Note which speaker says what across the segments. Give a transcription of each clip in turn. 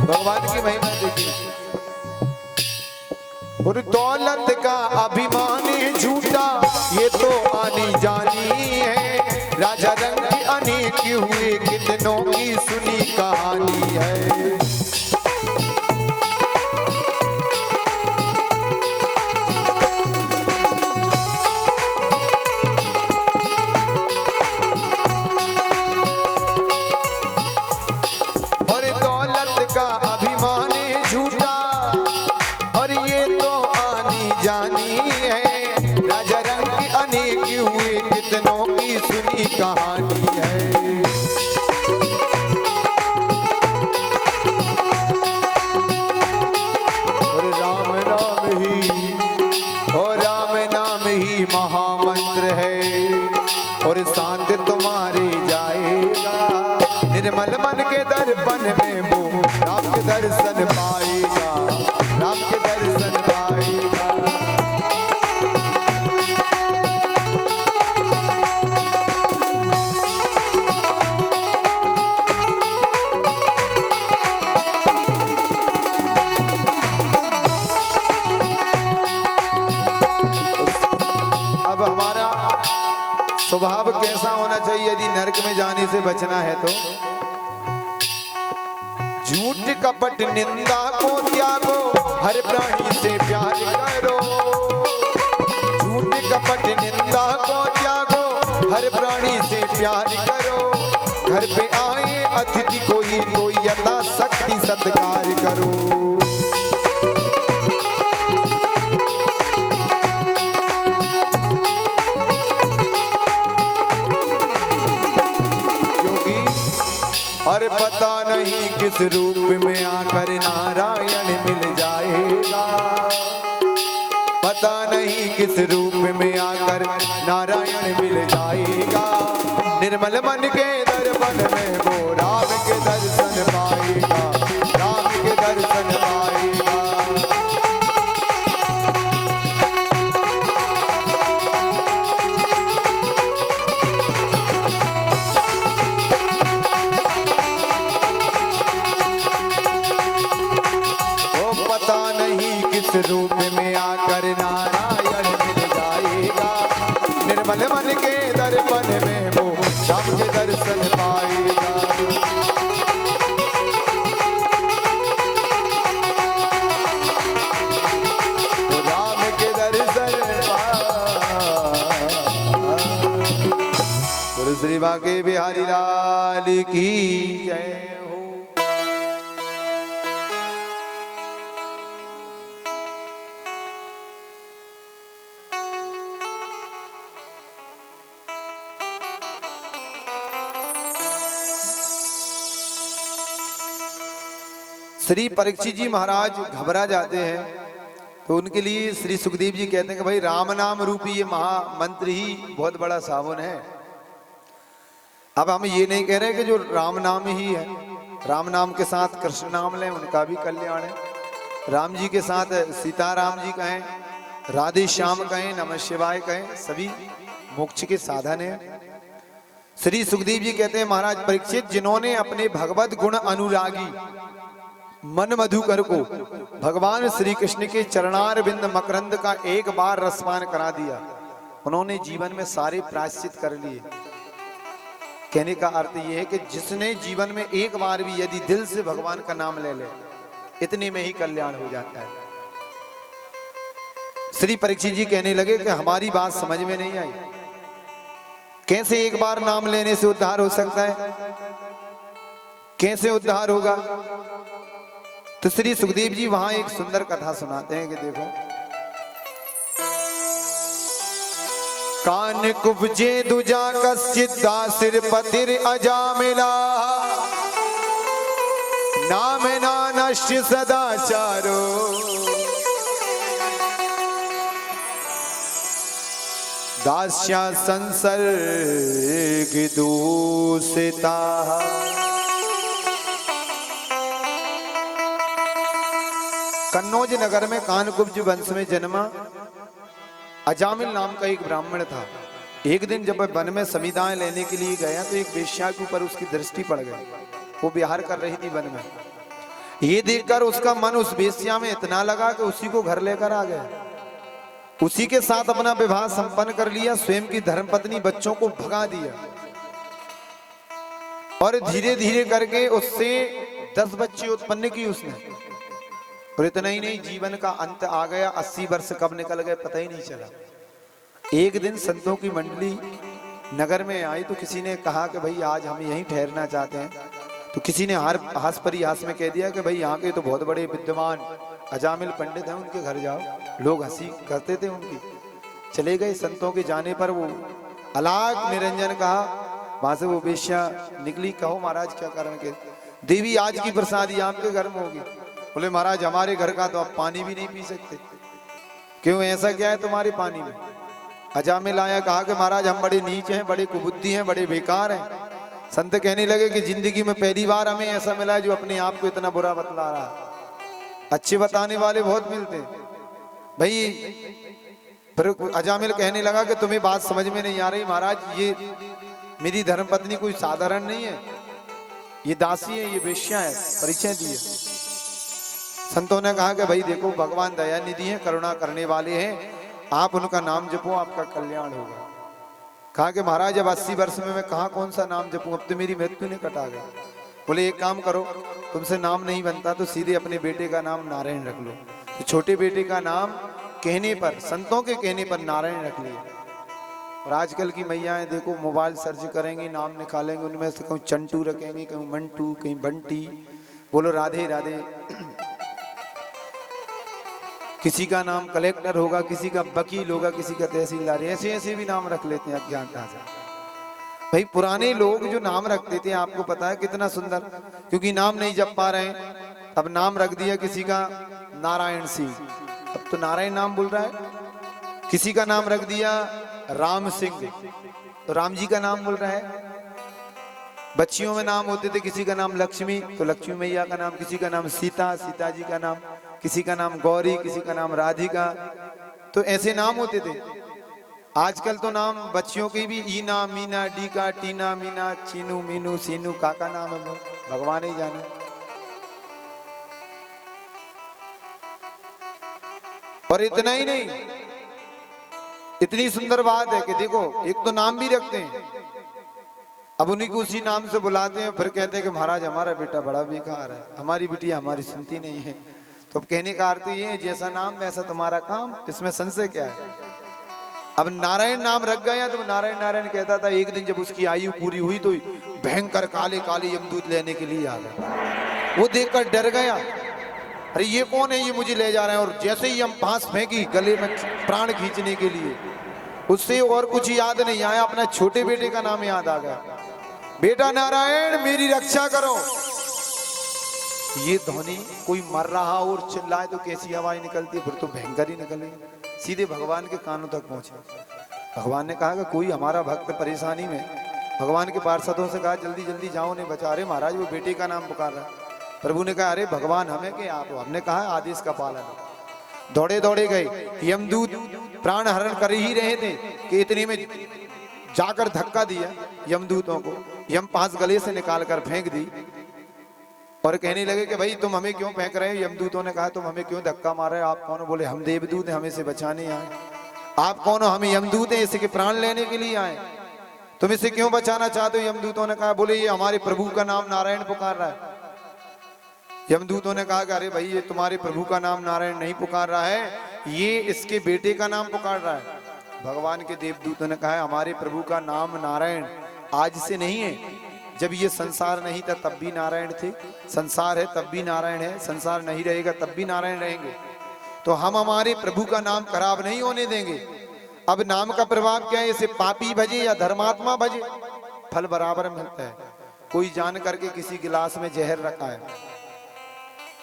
Speaker 1: भगवान की महिमा देखिए। और दौलत का अभिमान झूठा ये तो आनी जानी है, राजा रंग अनेक हुए कितनों की सुनी कहानी है। सुनी कहानी है। और राम नाम ही, और राम नाम ही महामंत्र है, और शांत तुम्हारे जाएगा, निर्मल मन के दर्पण में वो राम के दर्शन पाएगा, राम के दर्शन पाएगा। स्वभाव कैसा होना चाहिए यदि नरक में जाने से बचना है तो? झूठ कपट निंदा को त्यागो, हर प्राणी से प्यार करो। झूठ कपट निंदा को त्यागो, हर प्राणी से प्यार करो। घर पे आए अतिथि कोई तो यथाशक्ति सत्कार करो। और पता नहीं किस रूप में आकर नारायण मिल जाएगा, पता नहीं किस रूप में आकर नारायण मिल जाएगा। निर्मल मन के दर्पण में वो राम के दर्शन पाएगा, राम के दर्शन पाएगा। किस रूप में आकर नारायण मिल जाएगा, निर्मल मन के दर्पण में वो राम के दर्शन पाएगा। वो राम के दर्शन गुरु श्री बांके बिहारी लाल की जय। श्री परीक्षित जी महाराज घबरा जाते हैं तो उनके लिए श्री सुखदेव जी कहते हैं कि भाई राम नाम रूपी ये महामंत्र ही बहुत बड़ा सावन है। अब हम ये नहीं कह रहे कि जो राम नाम ही है, राम नाम के साथ कृष्ण नाम लें उनका भी कल्याण है, राम जी के साथ सीताराम जी कहें, राधे श्याम कहें, नमः शिवाय कहें, सभी मोक्ष के साधन है। श्री सुखदेव जी कहते हैं महाराज परीक्षित, जिन्होंने अपने भगवत गुण अनुरागी मन मधुकर को भगवान श्री कृष्ण के चरणार बिंद मकरंद का एक बार रसपान करा दिया, उन्होंने जीवन में सारे प्रायश्चित कर लिए। कहने का अर्थ यह है कि जिसने जीवन में एक बार भी यदि दिल से भगवान का नाम ले ले, इतने में ही कल्याण हो जाता है। श्री परीक्षित जी कहने लगे कि हमारी बात समझ में नहीं आई, कैसे एक बार नाम लेने से उद्धार हो सकता है, कैसे उद्धार होगा? तो श्री सुखदेव जी वहां एक सुंदर कथा सुनाते हैं कि देखो, कान कुब्जे दुजा कश्चिदा सिर पतिर अजामिला, नाम ना नश्य सदाचारो, दास्या संसर्ग दूषिता। कन्नौज नगर में कानकुब्ज वंश में जन्मा अजामिल नाम का एक ब्राह्मण था। एक दिन जब वह वन में समिधाएं लेने के लिए गया तो एक वेश्या के ऊपर उसकी दृष्टि पड़ गई। वो विहार कर रही थी वन में। ये देखकर उसका मन उस वेश्या में इतना लगा कि उसी को घर लेकर आ गया, उसी के साथ अपना विवाह संपन्न कर लिया, स्वयं की धर्मपत्नी बच्चों को भगा दिया और धीरे धीरे करके उससे 10 बच्चे उत्पन्न की उसने। और इतना ही नहीं, जीवन का अंत आ गया, 80 वर्ष कब निकल गए पता ही नहीं चला। एक दिन संतों की मंडली नगर में आई तो किसी ने कहा कि भाई आज हम यहीं ठहरना चाहते हैं, तो किसी ने हास परिहास में कह दिया कि भाई यहाँ के तो बहुत बड़े विद्वान अजामिल पंडित हैं, उनके घर जाओ। लोग हंसी करते थे उनकी। चले गए। संतों के जाने पर वो अलाक निरंजन कहा, वहां से वो वेश्या निकली। कहो महाराज क्या कारण के? देवी आज की प्रसादी आपके घर में होगी। बोले महाराज हमारे घर का तो आप पानी भी नहीं पी सकते। क्यों, ऐसा क्या है तुम्हारे पानी में? अजामिल आया, कहा कि महाराज हम बड़े नीच हैं, बड़े कुबुद्धि हैं, बड़े बेकार हैं। संत कहने लगे कि जिंदगी में पहली बार हमें ऐसा मिला जो अपने आप को इतना बुरा बतला रहा। अच्छे बताने वाले बहुत मिलते भाई। फिर अजामिल कहने लगा कि तुम्हें बात समझ में नहीं आ रही महाराज, ये मेरी धर्मपत्नी कोई साधारण नहीं है, ये दासी है, ये वेश्या है, परिचय दिए। संतों ने कहा कि भाई देखो भगवान दया निधि है, करुणा करने वाले हैं, आप उनका नाम जपो, आपका कल्याण होगा। कहा कि महाराज अब 80 वर्ष में मैं कहाँ कौन सा नाम जपूं, अब तो मेरी मृत्यु ने कटा गया। बोले एक काम करो, तुमसे नाम नहीं बनता तो सीधे अपने बेटे का नाम नारायण रख लो। तो छोटे बेटे का नाम कहने पर, संतों के कहने पर नारायण रख लिया। और आजकल की मैयाएं देखो मोबाइल सर्च करेंगी, नाम निकालेंगे, उनमें से कहीं चंटू रखेंगे, कहीं मंटू, कहीं बंटी। बोलो राधे राधे। किसी का नाम कलेक्टर होगा, किसी का वकील होगा, किसी का तहसीलदार, ऐसे ऐसे भी नाम रख लेते हैं अज्ञानता से। भाई पुराने लोग जो नाम रखते थे आपको पता है कितना सुंदर, क्योंकि नाम नहीं जप पा रहे हैं, अब नाम रख दिया किसी का नारायण सिंह, अब तो नारायण नाम बोल रहा है। किसी का नाम रख दिया राम सिंह, तो राम जी का नाम बोल रहा है। बच्चियों में नाम होते थे, किसी का नाम लक्ष्मी तो लक्ष्मी मैया का नाम, किसी का नाम सीता, सीता जी का नाम, किसी का नाम गौरी, किसी का नाम राधिका, तो ऐसे नाम होते थे। आजकल तो नाम बच्चियों के भी ईना, मीना, डीका, टीना, मीना, चीनू, मीनू, सीनू, काका नाम है, भगवान ही जाने। और इतना ही नहीं, इतनी सुंदर बात है कि देखो एक तो नाम भी रखते हैं, अब उन्हीं को उसी नाम से बुलाते हैं, फिर कहते हैं कि महाराज हमारा बेटा बड़ा बेकार है, हमारी बिटिया हमारी सुनती नहीं है। तो अब कहने का अर्थ ये है, जैसा नाम वैसा तुम्हारा काम, इसमें संशय क्या है। अब नारायण नाम रख गया तो नारायण नारायण कहता था। एक दिन जब उसकी आयु पूरी हुई तो भयंकर काले काले यमदूत लेने के लिए आ गए। वो देखकर डर गया, अरे ये कौन है, ये मुझे ले जा रहे हैं। और जैसे ही हम फांस फेंकी गले में प्राण खींचने के लिए, उससे और कुछ याद नहीं आया, अपना छोटे बेटे का नाम याद आ गया, बेटा नारायण मेरी रक्षा करो। ये ध्वनि कोई मर रहा और चिल्लाए तो कैसी आवाज निकलती है, फिर तो भयंकर ही निकलेगी। सीधे भगवान के कानों तक पहुंचे। भगवान ने कहा कि कोई हमारा भक्त परेशानी में, भगवान के पार्षदों से कहा जल्दी जल्दी जाओ उन्हें बचा। रहे महाराज वो बेटे का नाम पुकार रहा है। प्रभु ने कहा अरे भगवान हमें क्या आप, हमने कहा आदेश का पालन। दौड़े दौड़े गए, यमदूत प्राण हरण कर ही रहे थे कि इतने में जाकर धक्का दिया यमदूतों को, यम पास गले से निकाल कर फेंक दी और कहने लगे कि भाई तुम हमें क्यों फेंक रहे हो। यमदूतों ने कहा तुम हमें क्यों धक्का मार रहे हो, आप कौन हो। बोले हम देवदूत हैं, हमें से बचाने आए। आप कौन हो, हम यमदूत हैं, इसे के प्राण लेने के लिए आए, तुम इसे क्यों बचाना चाहते हो। यमदूतों ने कहा बोले ये हमारे प्रभु का नाम नारायण पुकार रहा है। यमदूतों ने कहा कि अरे भाई ये तुम्हारे प्रभु का नाम नारायण नहीं पुकार रहा है, ये इसके बेटे का नाम पुकार रहा है। भगवान के देवदूतों ने कहा हमारे प्रभु का नाम नारायण आज से नहीं है, जब ये संसार नहीं था तब भी नारायण थे, संसार है तब भी नारायण है, संसार नहीं रहेगा तब भी नारायण रहेंगे। तो हम हमारे प्रभु का नाम खराब नहीं होने देंगे। अब नाम का प्रभाव क्या है, इसे पापी भजे या धर्मात्मा भजे, फल बराबर मिलता है। कोई जान करके किसी गिलास में जहर रखा है,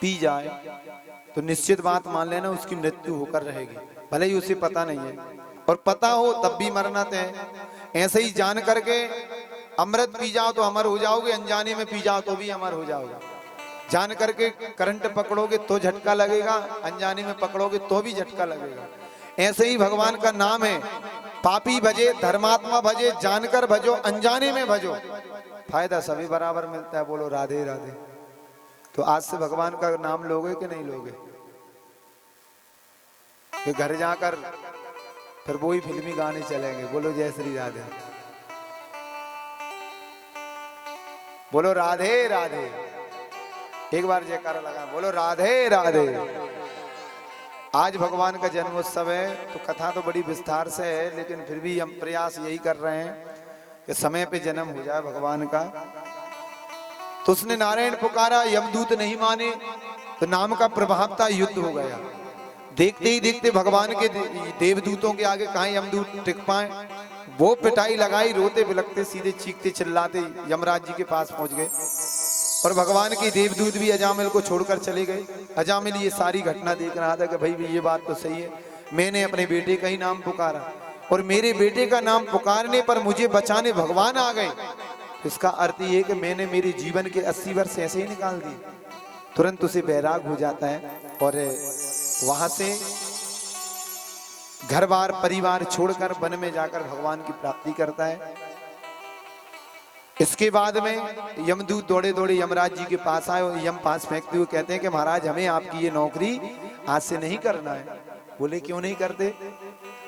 Speaker 1: पी जाए तो निश्चित बात मान लेना उसकी मृत्यु होकर रहेगी, भले ही उसे पता नहीं है, और पता हो तब भी मरना तय। ऐसे ही जान करके अमृत पी जाओ तो अमर हो जाओगे, अनजाने में पी जाओ तो भी अमर हो जाओगे। जान करके करंट पकड़ोगे तो झटका लगेगा, अनजाने में पकड़ोगे तो भी झटका लगेगा। ऐसे ही भगवान का नाम है, पापी भजे धर्मात्मा भजे, जानकर भजो अनजाने में भजो, फायदा सभी बराबर मिलता है। बोलो राधे राधे। तो आज से भगवान का नाम लोगे कि नहीं लोगे? कि घर जाकर फिर वही फिल्मी गाने चलेंगे, बोलो जय श्री राधे, बोलो राधे राधे, एक बार जयकारा लगा, बोलो राधे राधे। आज भगवान का जन्मोत्सव है, तो कथा तो बड़ी विस्तार से है, लेकिन फिर भी हम प्रयास यही कर रहे हैं कि समय पे जन्म हो जाए भगवान का। तो उसने नारायण पुकारा, यमदूत नहीं माने, तो नाम का प्रभाव था, युद्ध हो गया। देखते ही देखते भगवान के देवदूतों के आगे कहां यमदूत टिक पाए, वो पिटाई लगाई, रोते बिलखते सीधे चीखते चिल्लाते यमराज जी के पास पहुंच गए। और भगवान के देवदूत भी अजामिल को छोड़कर चले गए। अजामिल ये सारी घटना देख रहा था कि भाई ये बात तो सही है, मैंने अपने बेटे का ही नाम पुकारा और मेरे बेटे का नाम पुकारने पर मुझे बचाने भगवान आ गए। इसका अर्थ ये कि मैंने मेरे जीवन के 80 वर्ष ऐसे ही निकाल दिए। तुरंत उसे बैराग हो जाता है और वहां से घर बार परिवार छोड़कर वन में जाकर भगवान की प्राप्ति करता है। इसके बाद में यमदूत दौड़े दौड़े यमराज जी के पास आए और यम पास फेंकते हुए कहते हैं कि महाराज हमें आपकी ये नौकरी आज से नहीं करना है। बोले क्यों नहीं करते?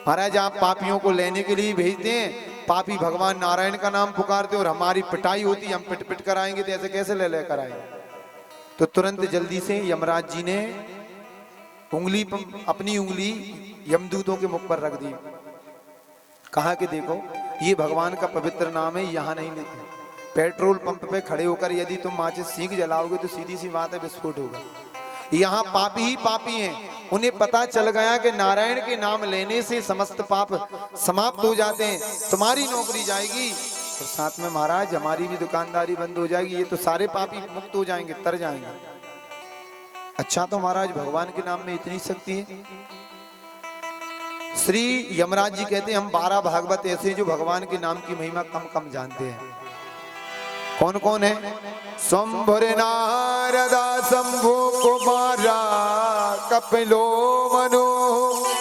Speaker 1: महाराज आप पापियों को लेने के लिए भेजते हैं, पापी भगवान नारायण का नाम पुकारते और हमारी पिटाई होती, हम पिट पिट कराएंगे, तो ऐसे कैसे ले लेकर आएंगे? तो तुरंत जल्दी से यमराज जी ने अपनी उंगली यमदूतों के मुख पर रख दी। कहा कि देखो ये भगवान का पवित्र नाम है, यहाँ नहीं लेते। पेट्रोल पंप पे खड़े होकर यदि तुम माचिस सीख जलाओगे तो सीधी सी बात है विस्फोट होगा। यहाँ पापी ही पापी हैं। उन्हें पता चल गया कि नारायण के नाम लेने से समस्त पाप समाप्त हो जाते हैं, तुम्हारी नौकरी जाएगी और साथ में महाराज हमारी भी दुकानदारी बंद हो जाएगी, ये तो सारे पापी मुक्त हो जाएंगे, तर जाएंगे। अच्छा तो महाराज भगवान के नाम में इतनी शक्ति है? श्री यमराज जी कहते हैं हम 12 भागवत ऐसे जो भगवान के नाम की महिमा कम कम जानते हैं। कौन कौन है? शंभुर नारदा शंभु कुमारा कपिलो मनो